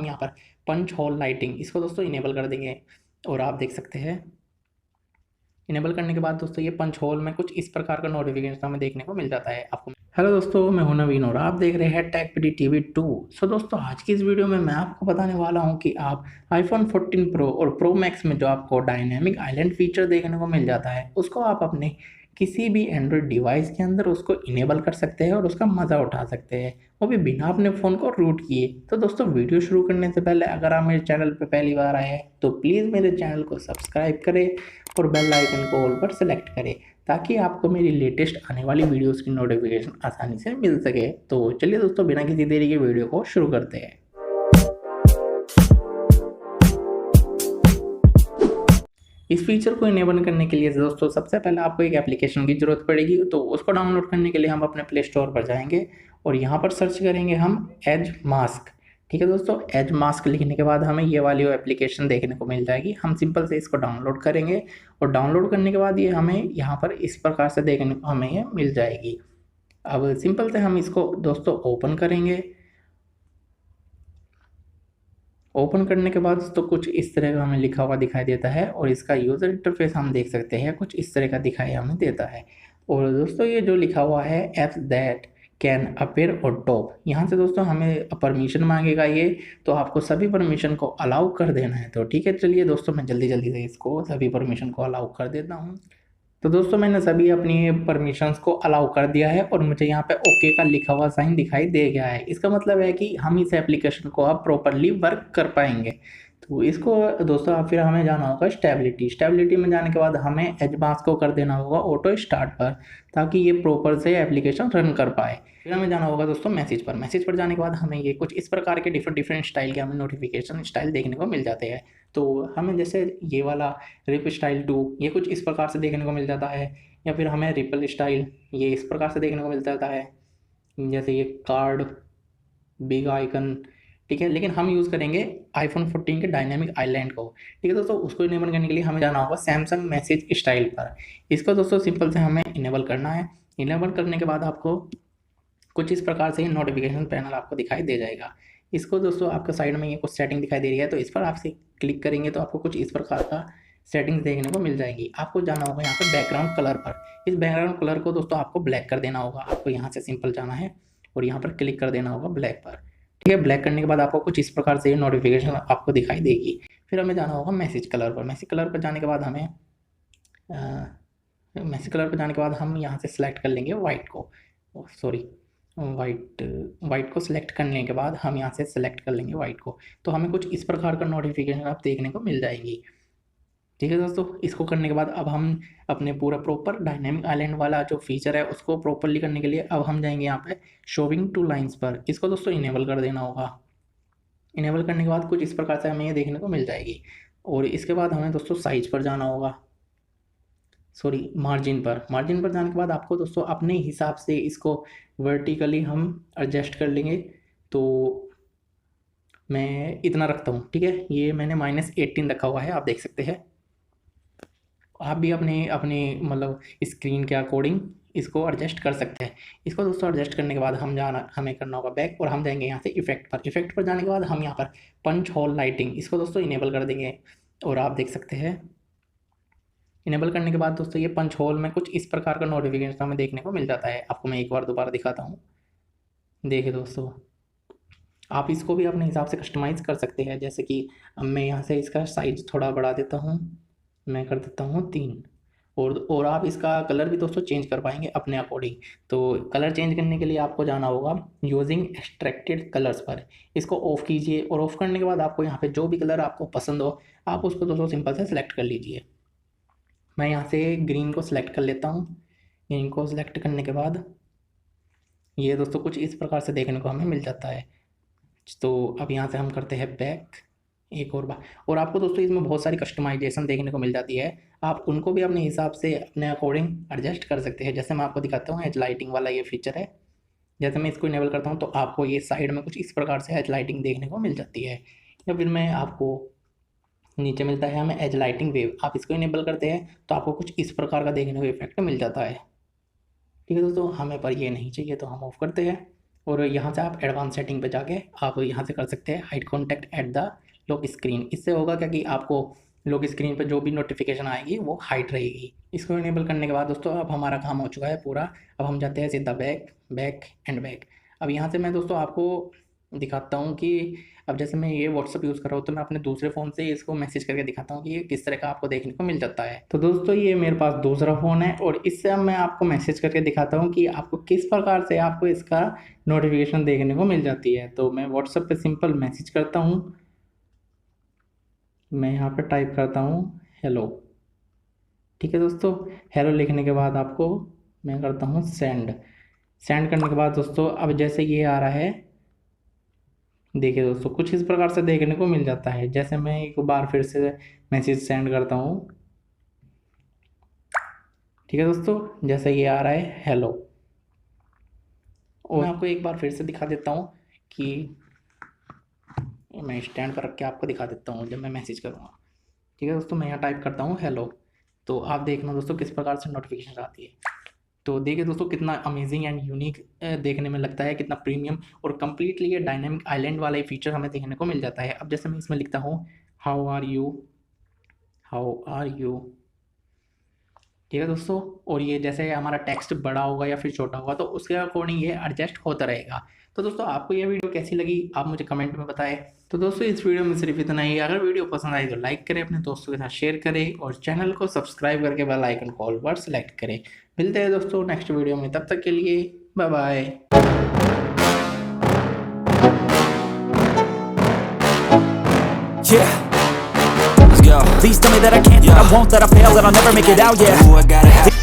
हम यहाँ पर पंच होल लाइटिंग इसको दोस्तों इनेबल कर देंगे और आप देख सकते हैं इनेबल करने के बाद दोस्तों ये पंच होल में कुछ इस प्रकार का नोटिफिकेशन हमें देखने को मिल जाता है आपको। हेलो दोस्तों, मैं हूं नवीन और आप देख रहे हैं टेक टीवी 2। सो दोस्तों, आज की इस वीडियो में मैं आपको बताने वाला हूं कि आप आईफोन 14 प्रो और प्रो मैक्स में जो आपको डायनेमिक आइलैंड फीचर देखने को मिल जाता है उसको आप अपने किसी भी एंड्रॉयड डिवाइस के अंदर उसको इनेबल कर सकते हैं और उसका मज़ा उठा सकते हैं, वो भी बिना अपने फ़ोन को रूट किए। तो दोस्तों, वीडियो शुरू करने से पहले अगर आप मेरे चैनल पर पहली बार आए हैं तो प्लीज़ मेरे चैनल को सब्सक्राइब करें और बेल आइकन को ऑल पर सेलेक्ट करें ताकि आपको मेरी लेटेस्ट आने वाली वीडियोस की नोटिफिकेशन आसानी से मिल सके। तो चलिए दोस्तों, बिना किसी देरी के वीडियो को शुरू करते हैं। इस फीचर को इनेबल करने के लिए दोस्तों सबसे पहले आपको एक एप्लीकेशन की ज़रूरत पड़ेगी। तो उसको डाउनलोड करने के लिए हम अपने प्ले स्टोर पर जाएंगे और यहाँ पर सर्च करेंगे हम एज मास्क। ठीक है दोस्तों, एज मास्क लिखने के बाद हमें ये वाली एप्लीकेशन देखने को मिल जाएगी। हम सिंपल से इसको डाउनलोड करेंगे और डाउनलोड करने के बाद ये हमें यहाँ पर इस प्रकार से देखने को हमें ये मिल जाएगी। अब सिंपल से हम इसको दोस्तों ओपन करेंगे। ओपन करने के बाद तो कुछ इस तरह का हमें लिखा हुआ दिखाई देता है और इसका यूज़र इंटरफेस हम देख सकते हैं कुछ इस तरह का दिखाई हमें देता है। और दोस्तों, ये जो लिखा हुआ है एप्स दैट कैन अपेयर और टॉप, यहाँ से दोस्तों हमें परमिशन मांगेगा ये, तो आपको सभी परमिशन को अलाउ कर देना है। तो ठीक है, चलिए दोस्तों, मैं जल्दी जल्दी से इसको सभी परमिशन को अलाउ कर देता हूँ। तो दोस्तों, मैंने सभी अपनी परमिशंस को अलाउ कर दिया है और मुझे यहाँ पे ओके का लिखा हुआ साइन दिखाई दे गया है। इसका मतलब है कि हम इस एप्लीकेशन को अब प्रॉपरली वर्क कर पाएंगे। तो इसको दोस्तों अब फिर हमें जाना होगा स्टेबिलिटी में जाने के बाद हमें एज मास्क को कर देना होगा ऑटो स्टार्ट पर ताकि ये प्रॉपर से एप्लीकेशन रन कर पाए। फिर हमें जाना होगा दोस्तों मैसेज पर जाने के बाद हमें ये कुछ इस प्रकार के डिफरेंट स्टाइल के हमें नोटिफिकेशन स्टाइल देखने को मिल जाते हैं। तो हमें जैसे ये वाला रिप स्टाइल 2 ये कुछ इस प्रकार से देखने को मिल जाता है, या फिर हमें रिपल स्टाइल ये इस प्रकार से देखने को मिल जाता है, जैसे ये कार्ड बिग आइकन। ठीक है, लेकिन हम यूज़ करेंगे आईफोन 14 के डायनेमिक आइलैंड को। ठीक है दोस्तों, उसको इनेबल करने के लिए हमें जाना होगा सैमसंग मैसेज स्टाइल पर। इसको दोस्तों सिंपल से हमें इनेबल करना है। इनेबल करने के बाद आपको कुछ इस प्रकार से नोटिफिकेशन पैनल आपको दिखाई दे जाएगा। इसको दोस्तों आपके साइड में ये कुछ सेटिंग दिखाई दे रही है, तो इस पर आप क्लिक करेंगे तो आपको कुछ इस प्रकार का सेटिंग्स देखने को मिल जाएगी। आपको जाना होगा यहाँ पर बैकग्राउंड कलर पर। इस बैकग्राउंड कलर को दोस्तों आपको ब्लैक कर देना होगा। आपको यहाँ से सिंपल जाना है और यहाँ पर क्लिक कर देना होगा ब्लैक पर। ठीक है, ब्लैक करने के बाद आपको कुछ इस प्रकार से नोटिफिकेशन आपको दिखाई देगी। फिर हमें जाना होगा मैसेज कलर पर। मैसेज कलर पर जाने के बाद हमें हम यहाँ से सिलेक्ट कर लेंगे वाइट को, सॉरी वाइट को सिलेक्ट करने के बाद हम यहाँ से सिलेक्ट कर लेंगे वाइट को। तो हमें कुछ इस प्रकार का नोटिफिकेशन आप देखने को मिल जाएगी। ठीक है दोस्तों, इसको करने के बाद अब हम अपने पूरा प्रॉपर डायनेमिक आइलैंड वाला जो फीचर है उसको प्रॉपरली करने के लिए अब हम जाएंगे यहाँ पे शोविंग टू लाइंस पर। इसको दोस्तों इनेबल कर देना होगा। इनेबल करने के बाद कुछ इस प्रकार से हमें ये देखने को मिल जाएगी। और इसके बाद हमें दोस्तों साइज पर जाना होगा, सॉरी मार्जिन पर जाने के बाद आपको दोस्तों अपने हिसाब से इसको वर्टिकली हम एडजस्ट कर लेंगे। तो मैं इतना रखता हूँ। ठीक है, ये मैंने -18 रखा हुआ है, आप देख सकते हैं। आप भी अपने अपने मतलब स्क्रीन के अकॉर्डिंग इसको एडजस्ट कर सकते हैं। इसको दोस्तों एडजस्ट करने के बाद हमें करना होगा बैक और हम जाएंगे यहाँ से इफेक्ट पर जाने के बाद हम यहाँ पर पंच होल लाइटिंग इसको दोस्तों इनेबल कर देंगे और आप देख सकते हैं। इनेबल करने के बाद दोस्तों ये पंच होल में कुछ इस प्रकार का नोटिफिकेशन हमें देखने को मिल जाता है। आपको मैं एक बार दोबारा दिखाता हूँ। देखिए दोस्तों, आप इसको भी अपने हिसाब से कस्टमाइज़ कर सकते हैं। जैसे कि अब मैं यहाँ से इसका साइज थोड़ा बढ़ा देता हूँ, मैं कर देता हूँ 3। और आप इसका कलर भी दोस्तों चेंज कर पाएंगे अपने अकॉर्डिंग। तो कलर चेंज करने के लिए आपको जाना होगा यूजिंग एक्सट्रैक्टेड कलर्स पर। इसको ऑफ़ कीजिए और ऑफ़ करने के बाद आपको यहाँ पे जो भी कलर आपको पसंद हो आप उसको दोस्तों सिंपल से सिलेक्ट कर लीजिए। मैं यहाँ से ग्रीन को सिलेक्ट कर लेता हूँ। ग्रीन को सिलेक्ट करने के बाद ये दोस्तों कुछ इस प्रकार से देखने को हमें मिल जाता है। तो अब यहाँ से हम करते हैं बैक एक और बार। और आपको दोस्तों इसमें बहुत सारी कस्टमाइजेशन देखने को मिल जाती है, आप उनको भी अपने हिसाब से अपने अकॉर्डिंग एडजस्ट कर सकते हैं। जैसे मैं आपको दिखाता हूँ एज लाइटिंग वाला ये फीचर है। जैसे मैं इसको इनेबल करता हूँ तो आपको ये साइड में कुछ इस प्रकार से एज लाइटिंग देखने को मिल जाती है। या फिर मैं आपको नीचे मिलता है हमें एज लाइटिंग वेव, आप इसको इनेबल करते हैं तो आपको कुछ इस प्रकार का देखने को इफेक्ट मिल जाता है। ठीक है दोस्तों, हमें पर ये नहीं चाहिए तो हम ऑफ करते हैं। और यहाँ से आप एडवांस सेटिंग पे जाके आप यहाँ से कर सकते हैं hide contact at the lock screen. इससे होगा क्या कि आपको लॉक स्क्रीन पे जो भी नोटिफिकेशन आएगी वो हाइड रहेगी। इसको इनेबल करने के बाद दोस्तों अब हमारा काम हो चुका है पूरा। अब हम जाते हैं सीधा बैक बैक एंड बैक। अब यहाँ से मैं दोस्तों आपको दिखाता हूँ कि अब जैसे मैं ये व्हाट्सअप यूज़ कर रहा हूँ तो मैं अपने दूसरे फ़ोन से इसको मैसेज करके दिखाता हूँ कि ये किस तरह का आपको देखने को मिल जाता है। तो दोस्तों ये मेरे पास दूसरा फ़ोन है और इससे अब मैं आपको मैसेज करके दिखाता हूँ कि आपको किस प्रकार से आपको इसका नोटिफिकेशन देखने को मिल जाती है। तो मैं व्हाट्सअप पे सिंपल मैसेज करता हूँ, मैं यहाँ पर टाइप करता हूँ हेलो। ठीक है दोस्तों, हेलो लिखने के बाद आपको मैं करता हूँ सेंड। सेंड करने के बाद दोस्तों अब जैसे ये आ रहा है, देखिए दोस्तों कुछ इस प्रकार से देखने को मिल जाता है। जैसे मैं एक बार फिर से मैसेज सेंड करता हूँ, ठीक है दोस्तों, जैसे ये आ रहा है हेलो। और मैं आपको एक बार फिर से दिखा देता हूँ कि मैं स्टैंड पर रख के आपको दिखा देता हूँ जब मैं मैसेज करूँगा। ठीक है दोस्तों, मैं यहाँ टाइप करता हूँ हेलो, तो आप देखना दोस्तों किस प्रकार से नोटिफिकेशन आती है। तो देखिए दोस्तों कितना अमेजिंग एंड यूनिक देखने में लगता है, कितना प्रीमियम और कम्प्लीटली ये डायनामिक आइलैंड वाला फीचर हमें देखने को मिल जाता है। अब जैसे मैं इसमें लिखता हूँ हाउ आर यू, ठीक है दोस्तों, और ये जैसे हमारा टेक्स्ट बड़ा होगा या फिर छोटा होगा तो उसके अकॉर्डिंग ये एडजस्ट होता रहेगा। तो दोस्तों आपको ये वीडियो कैसी लगी आप मुझे कमेंट में बताएं। तो दोस्तों इस वीडियो में सिर्फ इतना ही। अगर वीडियो पसंद आई तो लाइक करें, अपने दोस्तों के साथ शेयर करें और चैनल को सब्सक्राइब करके बेल आइकन को ऑल पर सेलेक्ट करें। मिलते हैं दोस्तों नेक्स्ट वीडियो में, तब तक के लिए bye bye. Yeah, let's go. Please tell me that I can't, that I won't, that I fail, that I'll never make it out, yeah. Ooh, I gotta have